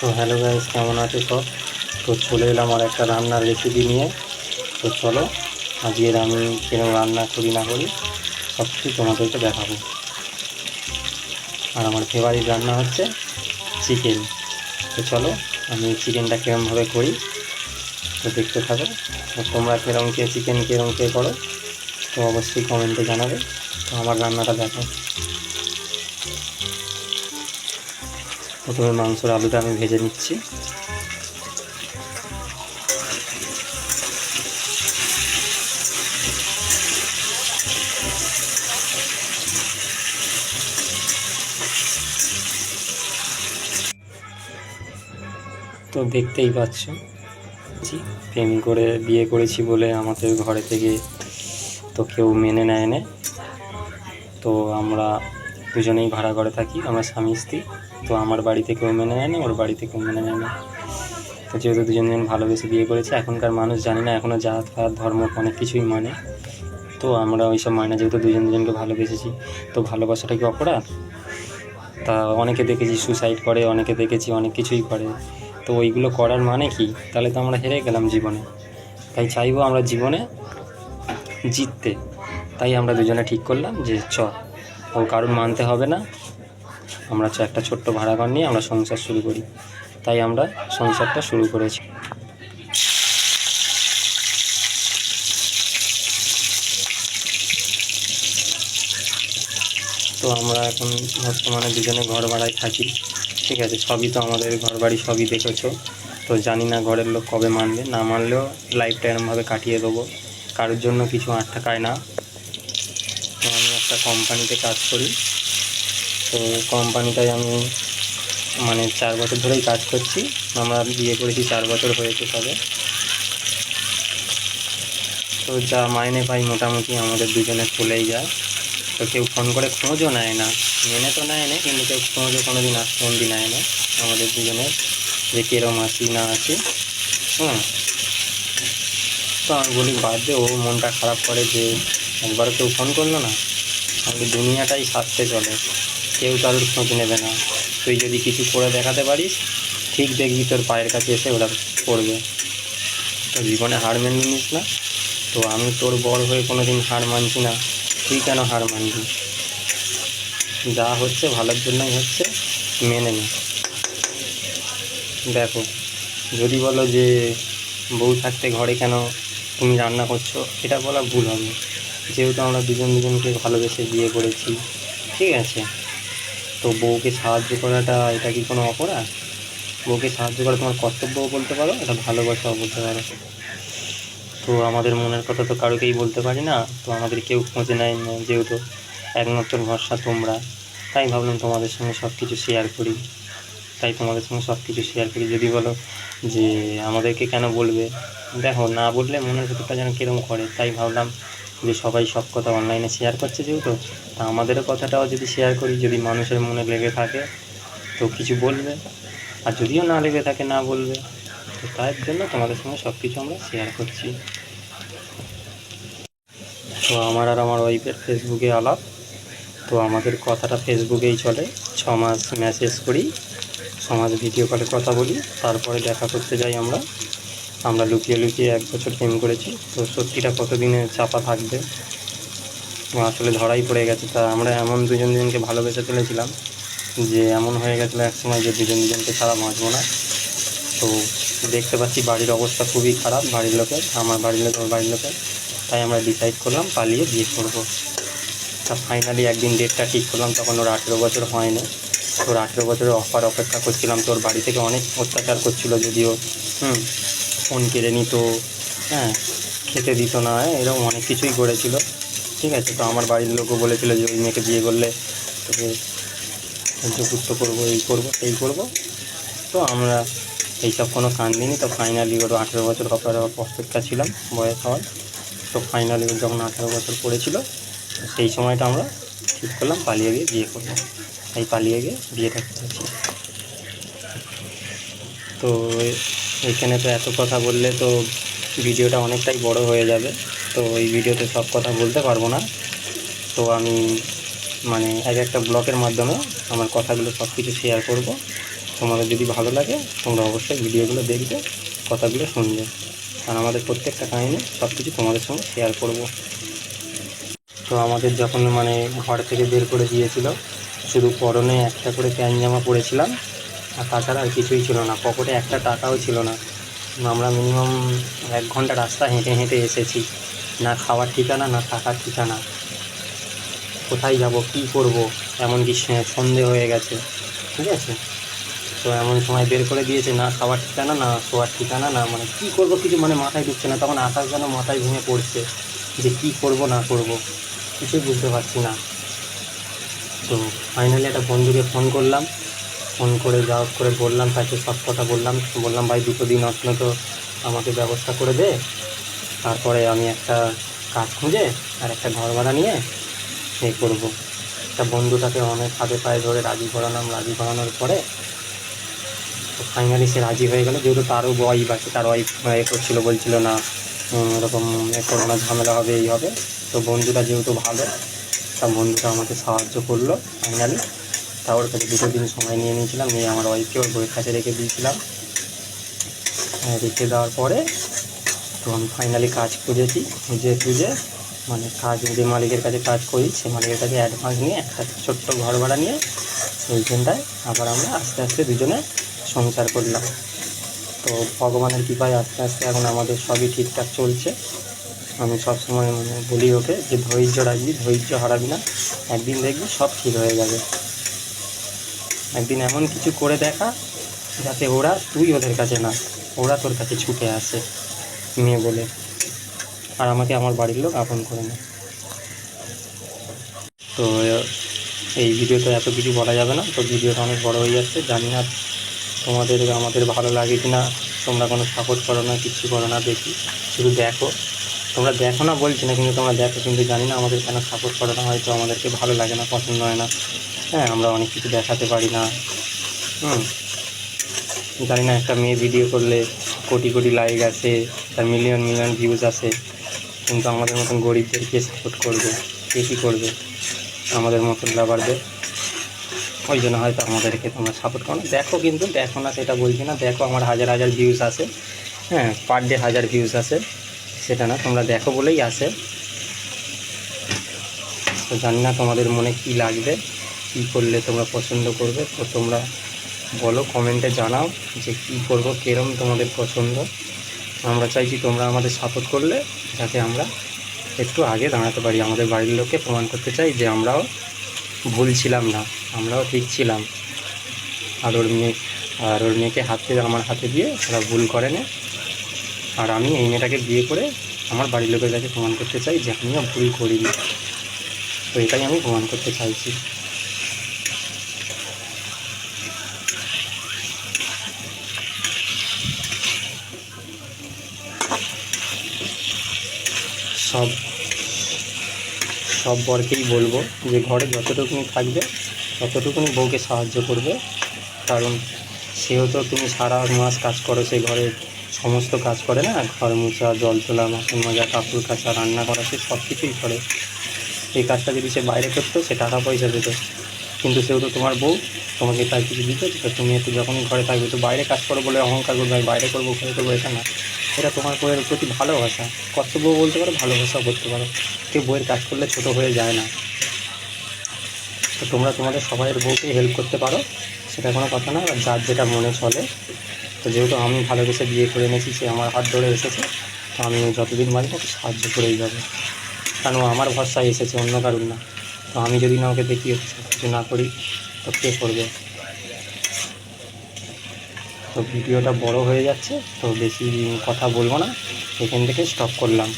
তো hello guys, কেমন আছো সব? তো চলে এলাম আর একটা রান্নার রেসিপি নিয়ে। তো চলো আজকের আমি কিরকম রান্না করি না করি সব কিছু তোমাদেরকে দেখাবো। আর আমার ফেভারিট রান্না হচ্ছে চিকেন। তো চলো আমি চিকেনটা কীরকমভাবে করি তো দেখতে থাকো। তো তোমরা কীরকম কে চিকেন কীরকম কে করো তো অবশ্যই কমেন্টে জানাবে। তো আমার রান্নাটা দেখো। প্রথমে মাংসর আলুটা আমি ভেজে নিচ্ছি। তো দেখতেই পাচ্ছ, প্রেম করে বিয়ে করেছি বলে আমাদের ঘরে থেকে তো কেউ মেনে নেয় না। তো আমরা দুজনেই ভাড়া করে থাকি, আমরা স্বামী স্ত্রী। তো আমার বাড়িতে কেউ মেনে নেয় না, ওর বাড়িতে কেউ মেনে নেয় না। তো যেহেতু দুজন ভালোবেসে বিয়ে করেছি, এখনকার মানুষ জানি না এখনও জাত ফাত ধর্ম অনেক কিছুই মানে। তো আমরা ওইসব মানে যেহেতু দুজনকে ভালোবেসেছি, তো ভালোবাসাটা কি অপরাধ? তা অনেকে দেখেছি সুসাইড করে, অনেকে দেখেছি অনেক কিছুই করে। তো ওইগুলো করার মানে কি? তাহলে তো আমরা হেরে গেলাম জীবনে। তাই চাইবো আমরা জীবনে জিততে। তাই আমরা দুজনে ঠিক করলাম যে ও কারণ মানতে হবে না, আমরা একটা ছোট্ট ভাড়াঘর নিয়ে আমরা সংসার শুরু করি। তাই আমরা সংসারটা শুরু করেছি। তো আমরা এখন বর্তমানে দুজনে ঘর ভাড়ায় থাকি, ঠিক আছে। সবই তো আমাদের ঘর বাড়ি সবই দেখেছো। তো জানি না ঘরের লোক কবে মানবে, না মানলেও লাইফটা এরমভাবে কাটিয়ে দেবো, কারোর জন্য কিছু আট টাকায় না। তো আমি একটা কোম্পানিতে কাজ করি। তো কোম্পানিটায় আমি 4 বছর ধরেই কাজ করছি। আমরা বিয়ে করেছি 4 বছর হয়েছে সবে। তো যা মাইনে পাই মোটামুটি আমাদের দুজনের চলেই যায়। তো কেউ ফোন করে খোঁজও নেয় না, মেনে তো নেয় না, কিন্তু কেউ খোঁজও কোনো দিন ফোন নেয় না আমাদের দুজনের যে কীরকম আছি না আছি। তো আমি বলি বাদ দে, ও মনটা খারাপ করে যে একবারও কেউ ফোন করলো না। আমাদের দুনিয়াটাই স্বার্থে চলে, কেউ কারোর খোঁজ নেবে না। তুই যদি কিছু করে দেখাতে পারিস, ঠিক দেখবি তোর পায়ের কাছে এসে ওরা পড়বে। তো জীবনে হার মেনে নিস না। তো আমি তোর বড় হয়ে কোনো দিন হার মানছি না, তুই কেন হার মানবি? যা হচ্ছে ভালোর জন্যই হচ্ছে, মেনে নে। দেখো, যদি বলো যে বউ থাকতে ঘরে কেন তুমি রান্না করছো, এটা বলা ভুল হবে। যেহেতু আমরা দুজনকে ভালোবেসে বিয়ে করেছি, ঠিক আছে। তো বউকে সাহায্য করাটা এটা কি কোনো অপরাধ? বউকে সাহায্য করা তোমার কর্তব্যও বলতে পারো, এটা ভালোবাসাও বলতে পারো। তো আমাদের মনের কথা তো কারোকেই বলতে পারি না। তো আমাদের কেউ খোঁজে নেয় না, যেহেতু একমাত্র ভরসা তোমরা। তাই ভাবলাম তোমাদের সঙ্গে সব কিছু শেয়ার করি। যদি বলো যে আমাদেরকে কেন বলবে, দেখো না বললে মনের ভেতরটা যেন কীরকম করে। তাই ভাবলাম যে সবাই সব কথা অনলাইনে শেয়ার করছে যেহেতু, তা আমাদেরও কথাটাও যদি শেয়ার করি, যদি মানুষের মনে লেগে থাকে তো কিছু বলবে, আর যদিও না লেগে থাকে না বলবে। তো তার জন্য তোমাদের সঙ্গে সব কিছু আমরা শেয়ার করছি। তো আমার আর আমার ওয়াইফের ফেসবুকে আলাপ। তো আমাদের কথাটা ফেসবুকেই চলে। 6 মাস মেসেজ করি, 6 মাস ভিডিও কলে কথা বলি, তারপরে দেখা করতে যাই আমরা লুকিয়ে লুকিয়ে 1 বছর প্রেম করেছি। তো সত্যিটা কতদিনে চাপা থাকবে, আসলে ধরাই পড়ে গেছে। তা আমরা এমন দুজনকে ভালোবেসে ফেলেছিলাম যে এমন হয়ে গেছিলো একসময় যে দুজনকে ছাড়া বাঁচবো না। তো দেখতে পাচ্ছি বাড়ির অবস্থা খুবই খারাপ, বাড়ির লোকের, আমার বাড়ির লোক ওর বাড়ির লোকের। তাই আমরা ডিসাইড করলাম পালিয়ে বিয়ে করবো। তা ফাইনালি একদিন ডেটটা ঠিক করলাম, তখন ওর 18 বছর হয়নি। তোর 18 বছরের অপেক্ষা করছিলাম। তোর বাড়ি থেকে অনেক অত্যাচার করছিল, যদিও ফোন কেড়ে নিত, হ্যাঁ, খেতে দিত না, এরকম অনেক কিছুই করেছিল, ঠিক আছে। তো আমার বাড়ির লোকও বলেছিল যে ওই মেয়েকে বিয়ে করলে তোকে যৌতুক করবো, এই করবো সেই করবো। তো আমরা এইসব কোনো কান দিইনি। তো ফাইনালি ওর 18 বছর অপেক্ষা ছিলাম বয়স হওয়ার। তো ফাইনালি যখন 18 বছর পড়েছিল, সেই সময়টা আমরা ঠিক করলাম পালিয়ে গিয়ে বিয়ে করবো। তাই পালিয়ে গিয়ে বিয়েটা করেছি। তো এখানে তো এত কথা বললে তো ভিডিওটা অনেকটাই বড় হয়ে যাবে। তো এই ভিডিওতে সব কথা বলতে পারবো না। তো আমি এক একটা ব্লগের মাধ্যমে আমার কথাগুলো সব কিছু শেয়ার করব। তোমাদের যদি ভালো লাগে তোমরা অবশ্যই ভিডিওগুলো দেখবে, কথাগুলো শুনবে, আর আমাদের প্রত্যেকটা কাহিনী সব কিছু তোমাদের সঙ্গে শেয়ার করব। তো আমাদের যখন মানে ঘর থেকে বের করে দিয়েছিল, শুধু পরনে একটা করে প্যান্ট জামা পরেছিলাম, আর তাছাড়া আর কিছুই ছিল না, পকেটে একটা টাকাও ছিল না। আমরা মিনিমাম 1 ঘন্টা রাস্তা হেঁটে হেঁটে এসেছি, না খাওয়ার ঠিকানা না থাকার ঠিকানা, কোথায় যাব কী করব এমনকি সন্ধে হয়ে গেছে, ঠিক আছে। তো এমন সময় বের করে দিয়েছে, না খাওয়ার ঠিকানা না শোয়ার ঠিকানা, না মানে কী করব কিছু মানে মাথায় ঢুকছে না। তখন আকাশ যেন মাথায় ভেঙে পড়ছে যে কী করব না করব কিছুই বুঝতে পারছি না। তো ফাইনালি একটা বন্ধুকে ফোন করলাম, ফোন করে যা হোক করে বললাম, তাকে সব কথা বললাম ভাই 2 দিন অন্তত আমাকে ব্যবস্থা করে দে, তারপরে আমি একটা কাজ খুঁজে আর একটা ঘর ভাড়া নিয়ে করব। একটা বন্ধুটাকে অনেক হাতে পায়ে ধরে রাজি করালাম, রাজি করানোর পরে তো ফাইনালি সে রাজি হয়ে গেল, যেহেতু তারও ওয়াইফ আছে, তার ওয়াইফ করছিলো, বলছিল না এরকম করোনা ঝামেলা হবে এই হবে। তো বন্ধুটা যেহেতু ভালো, তা বন্ধুটা আমাকে সাহায্য করলো ফাইনালি। তা ওর কাছে 2 দিন সময় নিয়ে নিয়েছিলাম, নিয়ে আমার ওয়াইফকে ওর বইয়ের কাছে রেখে দিয়েছিলাম। রেখে দেওয়ার পরে তো আমি ফাইনালি কাজ খুঁজে মানে কাজ যে মালিকের কাছে কাজ করি, সে মালিকের কাছে অ্যাডভান্স নিয়ে একটা ছোট্ট ঘর ভাড়া নিয়ে সেইখানটায় আবার আমরা আস্তে আস্তে দুজনে সংসার করলাম। তো ভগবানের কৃপায় আস্তে আস্তে এখন আমাদের সবই ঠিকঠাক চলছে। আমি সবসময় মানে বলি ওকে যে ধৈর্য রাখবি, ধৈর্য হারাবি না, একদিন দেখবি সব ঠিক হয়ে যাবে। একদিন এমন কিছু করে দেখা যাতে তুই ওদের কাছে না, ওরা তোর কাছে ছুটে আসে মেয়ে বলে, আর আমাকে আমার বাড়ির লোক আপন করে নেয়। তো এই ভিডিওতে এত কিছু বলা যাবে না, তো ভিডিওটা অনেক বড় হয়ে যাচ্ছে। জানি না আমাদের ভালো লাগে কি না, তোমরা কোনো সাপোর্ট করো না, কিচ্ছু করো না, দেখি শুধু দেখো। তোমরা দেখো না বলছি না, কিন্তু তোমরা দেখো, কিন্তু জানি না আমাদের কেন সাপোর্ট করো না, হয়তো আমাদেরকে ভালো লাগে না, পছন্দ হয় না। হ্যাঁ, আমরা অনেক কিছু দেখাতে পারি না। জানি না একটা মেয়ে ভিডিও করলে কোটি কোটি লাইক আসে, তার মিলিয়ন মিলিয়ন ভিউজ আসে, কিন্তু আমাদের মতন গরিবদেরকে সাপোর্ট করবে, কে কী করবে আমাদের মতন লাভারদের? ওই জন্য হয়তো আমাদেরকে তোমরা সাপোর্ট করো না। দেখো, কিন্তু দেখো না সেটা বলছি না, দেখো আমার হাজার হাজার ভিউজ আসে, হ্যাঁ পার ডে 1000 ভিউজ আসে, সেটা না, তোমরা দেখো বলেই আসে। তো জানি না তোমাদের মনে কী লাগবে, কী করলে তোমরা পছন্দ করবে, তো তোমরা বলো, কমেন্টে জানাও যে কী করবো, কীরকম তোমাদের পছন্দ। আমরা চাইছি তোমরা আমাদের সাপোর্ট করলে যাতে আমরা একটু আগে দাঁড়াতে পারি, আমাদের বাড়ির লোককে প্রমাণ করতে চাই যে আমরাও ভুল ছিলাম না, আমরাও ঠিক ছিলাম। আর ওর মেয়েকে আমার হাতে দিয়ে ওরা ভুল করে না, আর আমি এই মেয়েটাকে বিয়ে করে আমার বাড়ির লোকের কাছে প্রমাণ করতে চাই যে আমিও ভুল করিনি। তো এটাই আমি প্রমাণ করতে চাইছি। সব বরকেই বলবো যে ঘরে যতটুকুনি থাকবে ততটুকুনি বউকে সাহায্য করবে, কারণ সেও তো, তুমি সারা মাস কাজ করো, সে ঘরে সমস্ত কাজ করে না, ঘর মোছা, জল তোলা, বাসন মাজা, কাপড় কাচা, রান্না করা, সে সব কিছুই করে। এই কাজটা যদি সে বাইরে করতো সে টাকা পয়সা পেত, কিন্তু সেও তো তোমার বউ, তোমাকে তাই কিছু দিতে, তো তুমি একটু যখনই ঘরে থাকবে তো বাইরে কাজ করো বলে অহংকার করবে, আমি বাইরে করবো ঘরে করবো, এটা না। এটা তোমার বউয়ের প্রতি ভালোবাসা, কর্তব্য বলতে পারো, ভালোবাসাও করতে পারো। কেউ বউয়ের কাজ করলে ছোটো হয়ে যায় না। তো তোমরা তোমাদের সবাইয়ের বউকে হেল্প করতে পারো, সেটা কোনো কথা না, যার যেটা মনে চলে। তো যেহেতু আমি ভালোবেসে বিয়ে করে এনেছি, সে আমার হাত ধরে এসেছে, তো আমি যতদিন বাঁচব ওকে সাহায্য করেই যাবো, কারণ আমার ভরসায় এসেছে, অন্য কারণ না। তো আমি যদি না ওকে দেখি, কিছু না করি, তো কে করবে? তো ভিডিওটা বড় হয়ে যাচ্ছে, তো বেশি কথা বলবো না, এখান থেকে স্টপ করলাম।